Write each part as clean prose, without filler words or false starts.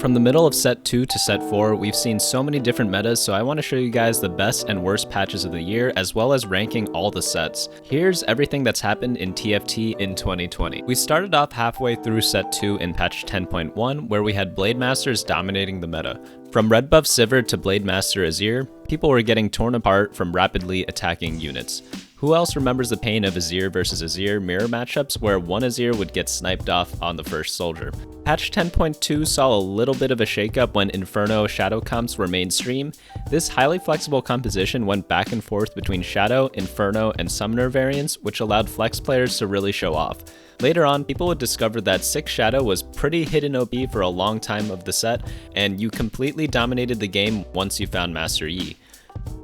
From the middle of set 2 to set 4, we've seen so many different metas, so I want to show you guys the best and worst patches of the year, as well as ranking all the sets. Here's everything that's happened in TFT in 2020. We started off halfway through set 2 in patch 10.1, where we had Blade Masters dominating the meta. From Red Buff Sivir to Blade Master Azir, people were getting torn apart from rapidly attacking units. Who else remembers the pain of Azir versus Azir mirror matchups where one Azir would get sniped off on the first soldier? Patch 10.2 saw a little bit of a shakeup when Inferno Shadow comps were mainstream. This highly flexible composition went back and forth between Shadow, Inferno, and Summoner variants, which allowed flex players to really show off. Later on, people would discover that 6 Shadow was pretty hidden OP for a long time of the set, and you completely dominated the game once you found Master Yi.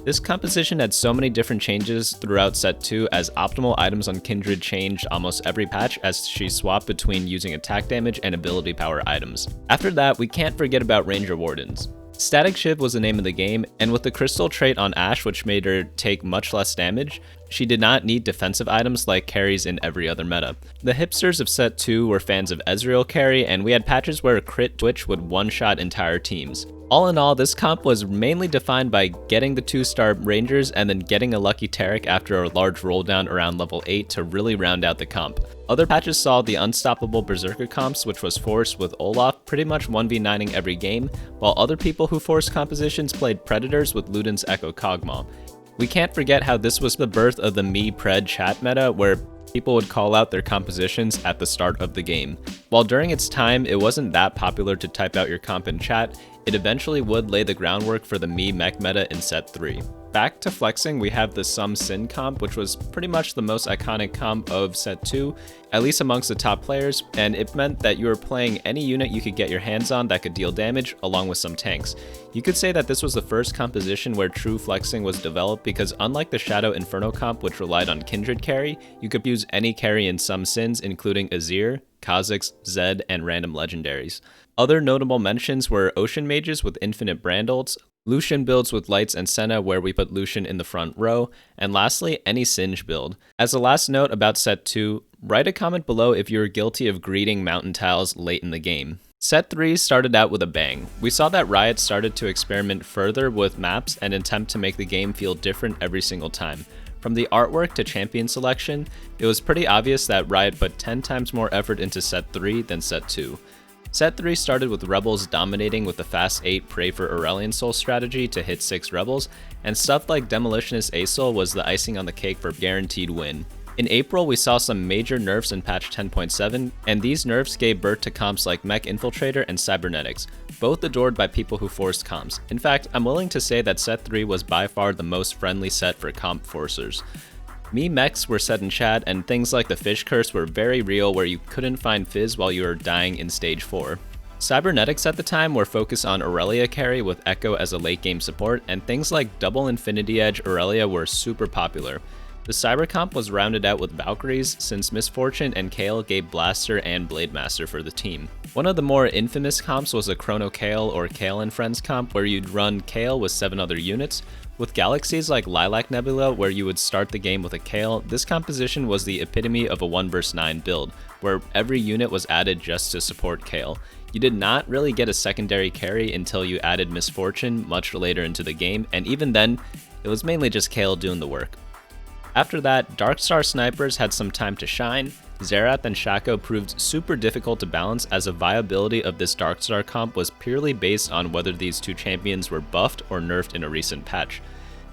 This composition had so many different changes throughout set 2 as optimal items on Kindred changed almost every patch as she swapped between using attack damage and ability power items. After that, we can't forget about Ranger Wardens. Static Shiv was the name of the game, and with the crystal trait on Ashe which made her take much less damage, she did not need defensive items like carries in every other meta. The hipsters of set 2 were fans of Ezreal carry, and we had patches where a crit switch would one-shot entire teams. All in all, this comp was mainly defined by getting the 2-star Rangers and then getting a lucky Taric after a large rolldown around level 8 to really round out the comp. Other patches saw the unstoppable Berserker comps, which was forced with Olaf pretty much 1v9ing every game, while other people who forced compositions played Predators with Luden's Echo Kog'Maw. We can't forget how this was the birth of the me-pred chat meta, where people would call out their compositions at the start of the game. While during its time it wasn't that popular to type out your comp in chat, it eventually would lay the groundwork for the me mech meta in set 3. Back to flexing, we have the Sum Sin comp, which was pretty much the most iconic comp of set 2, at least amongst the top players, and it meant that you were playing any unit you could get your hands on that could deal damage, along with some tanks. You could say that this was the first composition where true flexing was developed because unlike the Shadow Inferno comp, which relied on Kindred carry, you could use any carry in Sum Sins, including Azir, Kha'Zix, Zed, and random legendaries. Other notable mentions were Ocean Mages with infinite brand ults, Lucian builds with Lights and Senna where we put Lucian in the front row, and lastly, any Singe build. As a last note about set 2, write a comment below if you were guilty of greeting mountain tiles late in the game. Set 3 started out with a bang. We saw that Riot started to experiment further with maps and attempt to make the game feel different every single time. From the artwork to champion selection, it was pretty obvious that Riot put 10 times more effort into set 3 than set 2. Set 3 started with Rebels dominating with the fast 8 Pray for Aurelion Soul strategy to hit 6 Rebels, and stuff like Demolitionist Aesol was the icing on the cake for guaranteed win. In April, we saw some major nerfs in patch 10.7, and these nerfs gave birth to comps like Mech Infiltrator and Cybernetics, both adored by people who forced comps. In fact, I'm willing to say that set 3 was by far the most friendly set for comp forcers. Me mechs were set in chat, and things like the Fish Curse were very real where you couldn't find Fizz while you were dying in stage 4. Cybernetics at the time were focused on Aurelia carry with Echo as a late game support, and things like double Infinity Edge Aurelia were super popular. The Cyber comp was rounded out with Valkyries since Misfortune and Kayle gave Blaster and Blade Master for the team. One of the more infamous comps was a Chrono Kayle or Kayle and Friends comp where you'd run Kayle with 7 other units. With galaxies like Lilac Nebula where you would start the game with a Kayle, this composition was the epitome of a 1 vs 9 build, where every unit was added just to support Kayle. You did not really get a secondary carry until you added Misfortune much later into the game, and even then, it was mainly just Kayle doing the work. After that, Darkstar snipers had some time to shine. Xerath and Shaco proved super difficult to balance as the viability of this Darkstar comp was purely based on whether these two champions were buffed or nerfed in a recent patch.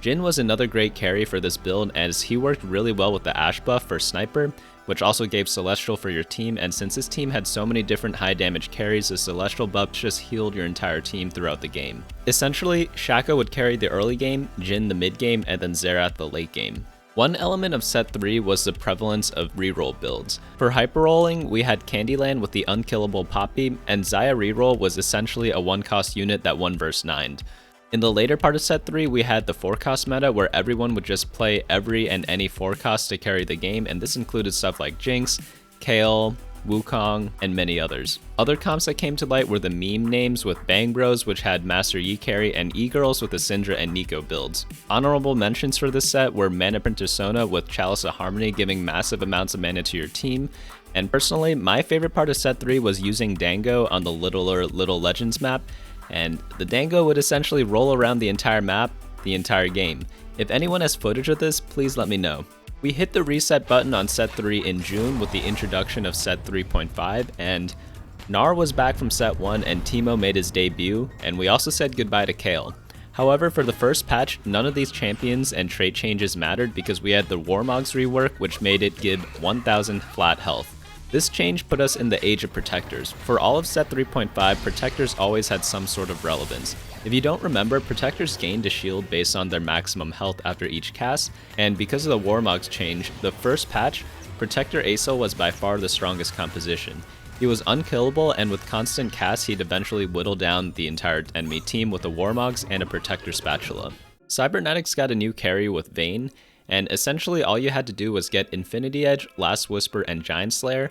Jhin was another great carry for this build as he worked really well with the Ashe buff for Sniper, which also gave Celestial for your team, and since this team had so many different high damage carries, the Celestial buff just healed your entire team throughout the game. Essentially, Shaco would carry the early game, Jhin the mid game, and then Xerath the late game. One element of set 3 was the prevalence of reroll builds. For hyper-rolling, we had Candyland with the unkillable Poppy, and Xayah reroll was essentially a 1-cost unit that 1 vs 9'd. In the later part of set 3, we had the 4-cost meta where everyone would just play every and any 4-cost to carry the game, and this included stuff like Jinx, Kayle, Wukong, and many others. Other comps that came to light were the meme names with Bang Bros, which had Master Yi carry, and E-Girls with the Syndra and Nico builds. Honorable mentions for this set were Mana Printer Sona with Chalice of Harmony giving massive amounts of mana to your team, And personally, my favorite part of set 3 was using Dango on the Little Legends map, and the Dango would essentially roll around the entire map the entire game. If anyone has footage of this, please let me know. We hit the reset button on set 3 in June with the introduction of set 3.5, and Gnar was back from set 1 and Teemo made his debut, and we also said goodbye to Kayle. However, for the first patch, none of these champions and trait changes mattered because we had the Warmogs rework, which made it give 1000 flat health. This change put us in the age of Protectors. For all of set 3.5, Protectors always had some sort of relevance. If you don't remember, Protectors gained a shield based on their maximum health after each cast, and because of the Warmogs change, the first patch, Protector Aesol was by far the strongest composition. He was unkillable, and with constant casts, he'd eventually whittle down the entire enemy team with a Warmogs and a Protector Spatula. Cybernetics got a new carry with Vayne, and essentially all you had to do was get Infinity Edge, Last Whisper, and Giant Slayer,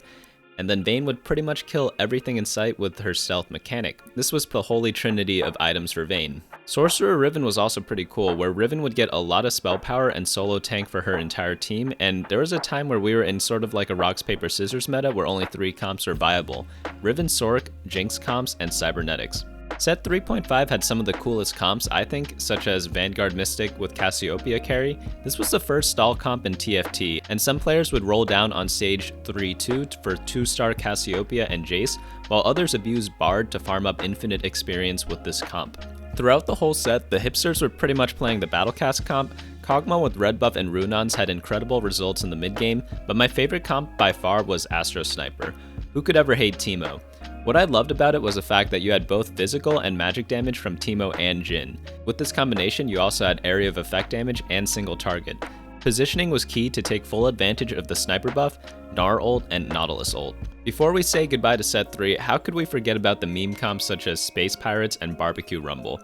and then Vayne would pretty much kill everything in sight with her stealth mechanic. This was the holy trinity of items for Vayne. Sorcerer Riven was also pretty cool, where Riven would get a lot of spell power and solo tank for her entire team, and there was a time where we were in sort of like a rocks, paper, scissors meta where only 3 comps were viable: Riven, Sorc, Jinx comps, and Cybernetics. Set 3.5 had some of the coolest comps, I think, such as Vanguard Mystic with Cassiopeia carry. This was the first stall comp in TFT, and some players would roll down on stage 3-2 for 2-star Cassiopeia and Jace, while others abused Bard to farm up infinite experience with this comp. Throughout the whole set, the hipsters were pretty much playing the Battlecast comp. Kog'Maw with red buff and Runons had incredible results in the mid game, but my favorite comp by far was Astro Sniper. Who could ever hate Teemo? What I loved about it was the fact that you had both physical and magic damage from Teemo and Jhin. With this combination, you also had area of effect damage and single target. Positioning was key to take full advantage of the sniper buff, Gnar ult, and Nautilus ult. Before we say goodbye to set 3, how could we forget about the meme comps such as Space Pirates and Barbecue Rumble?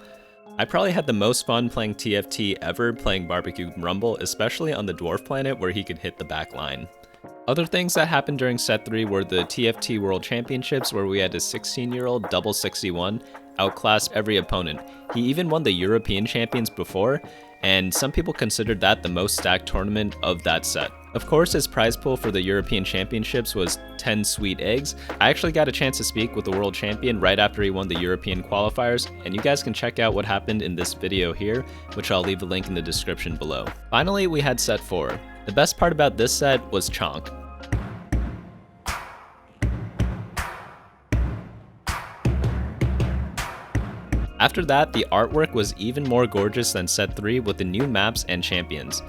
I probably had the most fun playing TFT ever playing Barbecue Rumble, especially on the Dwarf planet where he could hit the back line. Other things that happened during set 3 were the TFT World Championships, where we had a 16-year-old double 61 outclass every opponent. He even won the European Champions before, and some people considered that the most stacked tournament of that set. Of course, his prize pool for the European Championships was 10 sweet eggs. I actually got a chance to speak with the world champion right after he won the European qualifiers, and you guys can check out what happened in this video here, which I'll leave a link in the description below. Finally, we had set 4. The best part about this set was Chonk. After that, the artwork was even more gorgeous than set 3 with the new maps and champions.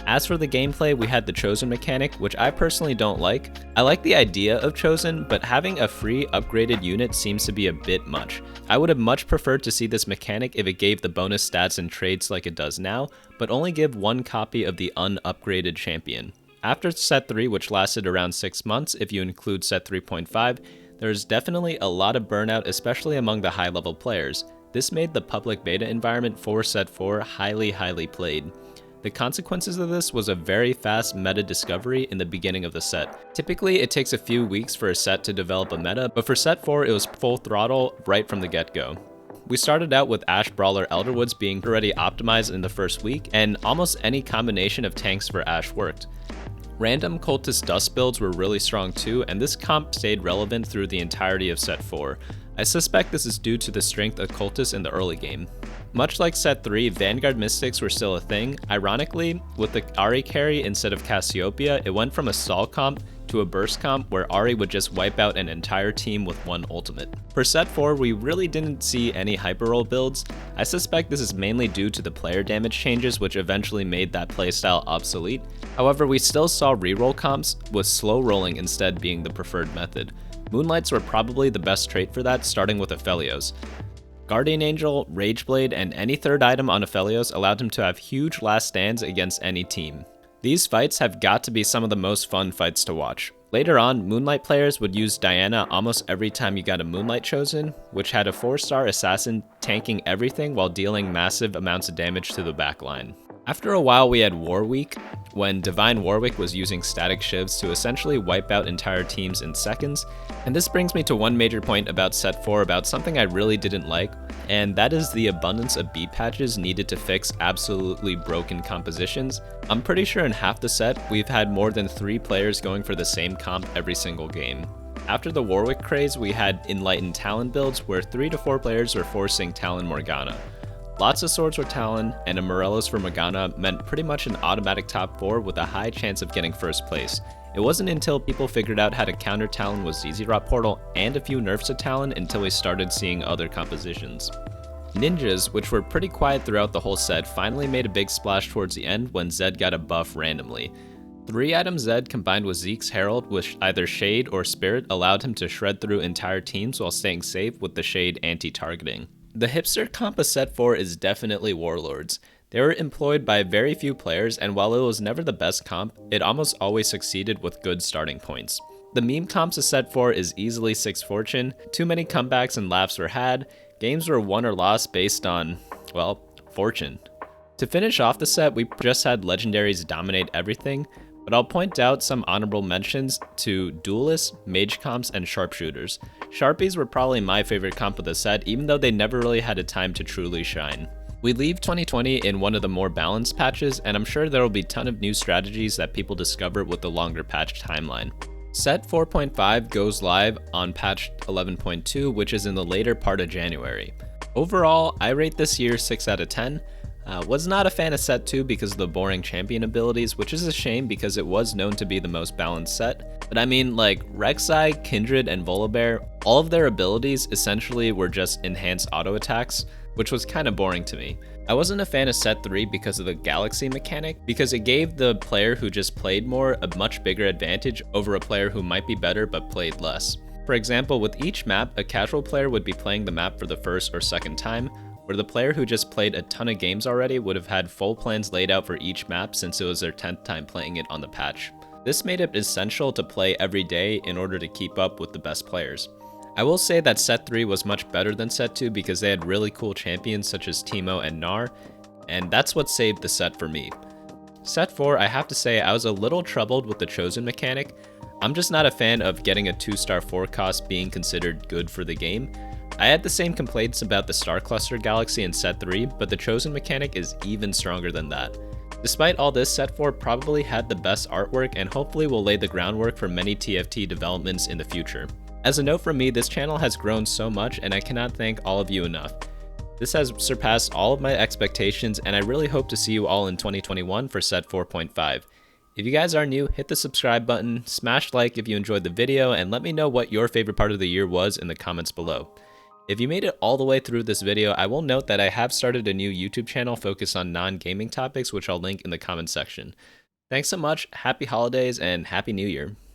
As for the gameplay, we had the Chosen mechanic, which I personally don't like. I like the idea of Chosen, but having a free upgraded unit seems to be a bit much. I would have much preferred to see this mechanic if it gave the bonus stats and trades like it does now, but only give one copy of the unupgraded champion. After set 3, which lasted around 6 months if you include set 3.5, there's definitely a lot of burnout, especially among the high level players. This made the public beta environment for set 4 highly played. The consequences of this was a very fast meta discovery in the beginning of the set. Typically, it takes a few weeks for a set to develop a meta, but for set 4, it was full throttle right from the get-go. We started out with Ashe Brawler Elderwoods being already optimized in the first week, and almost any combination of tanks for Ashe worked. Random Cultist Dust builds were really strong too, and this comp stayed relevant through the entirety of set 4. I suspect this is due to the strength of Cultists in the early game. Much like set 3, Vanguard Mystics were still a thing. Ironically, with the Ahri carry instead of Cassiopeia, it went from a stall comp to a burst comp where Ahri would just wipe out an entire team with one ultimate. For set 4, we really didn't see any hyper roll builds. I suspect this is mainly due to the player damage changes, which eventually made that playstyle obsolete. However, we still saw reroll comps, with slow rolling instead being the preferred method. Moonlights were probably the best trait for that, starting with Aphelios. Guardian Angel, Rageblade, and any third item on Aphelios allowed him to have huge last stands against any team. These fights have got to be some of the most fun fights to watch. Later on, Moonlight players would use Diana almost every time you got a Moonlight Chosen, which had a 4-star assassin tanking everything while dealing massive amounts of damage to the backline. After a while we had War Week, when Divine Warwick was using static shivs to essentially wipe out entire teams in seconds, and this brings me to one major point about set 4 about something I really didn't like, and that is the abundance of beat patches needed to fix absolutely broken compositions. I'm pretty sure in half the set, we've had more than 3 players going for the same comp every single game. After the Warwick craze, we had Enlightened Talon builds where 3 to 4 players were forcing Talon Morgana. Lots of swords for Talon, and a Morelos for Morgana meant pretty much an automatic top 4 with a high chance of getting first place. It wasn't until people figured out how to counter Talon with ZZ Rot Portal and a few nerfs to Talon until we started seeing other compositions. Ninjas, which were pretty quiet throughout the whole set, finally made a big splash towards the end when Zed got a buff randomly. 3-item Zed combined with Zeke's Herald with either Shade or Spirit allowed him to shred through entire teams while staying safe with the Shade anti-targeting. The hipster comp of set 4 is definitely Warlords. They were employed by very few players, and while it was never the best comp, it almost always succeeded with good starting points. The meme comps of set 4 is easily 6 Fortune, too many comebacks and laughs were had, games were won or lost based on, well, fortune. To finish off the set, we just had legendaries dominate everything, but I'll point out some honorable mentions to Duelists, Mage comps, and Sharpshooters. Sharpies were probably my favorite comp of the set, even though they never really had a time to truly shine. We leave 2020 in one of the more balanced patches, and I'm sure there will be a ton of new strategies that people discover with the longer patch timeline. Set 4.5 goes live on patch 11.2, which is in the later part of January. Overall, I rate this year 6 out of 10. Was not a fan of set 2 because of the boring champion abilities, which is a shame because it was known to be the most balanced set. But I mean, like Rek'Sai, Kindred, and Volibear, all of their abilities essentially were just enhanced auto attacks, which was kind of boring to me. I wasn't a fan of set 3 because of the Galaxy mechanic, because it gave the player who just played more a much bigger advantage over a player who might be better but played less. For example, with each map, a casual player would be playing the map for the first or second time, where the player who just played a ton of games already would have had full plans laid out for each map since it was their 10th time playing it on the patch. This made it essential to play every day in order to keep up with the best players. I will say that set 3 was much better than set 2 because they had really cool champions such as Teemo and Gnar, and that's what saved the set for me. Set 4, I have to say I was a little troubled with the Chosen mechanic. I'm just not a fan of getting a 2-star 4 cost being considered good for the game. I had the same complaints about the Star Cluster Galaxy in set 3, but the Chosen mechanic is even stronger than that. Despite all this, set 4 probably had the best artwork and hopefully will lay the groundwork for many TFT developments in the future. As a note from me, this channel has grown so much and I cannot thank all of you enough. This has surpassed all of my expectations and I really hope to see you all in 2021 for set 4.5. If you guys are new, hit the subscribe button, smash like if you enjoyed the video, and let me know what your favorite part of the year was in the comments below. If you made it all the way through this video, I will note that I have started a new YouTube channel focused on non-gaming topics, which I'll link in the comment section. Thanks so much, happy holidays, and happy new year.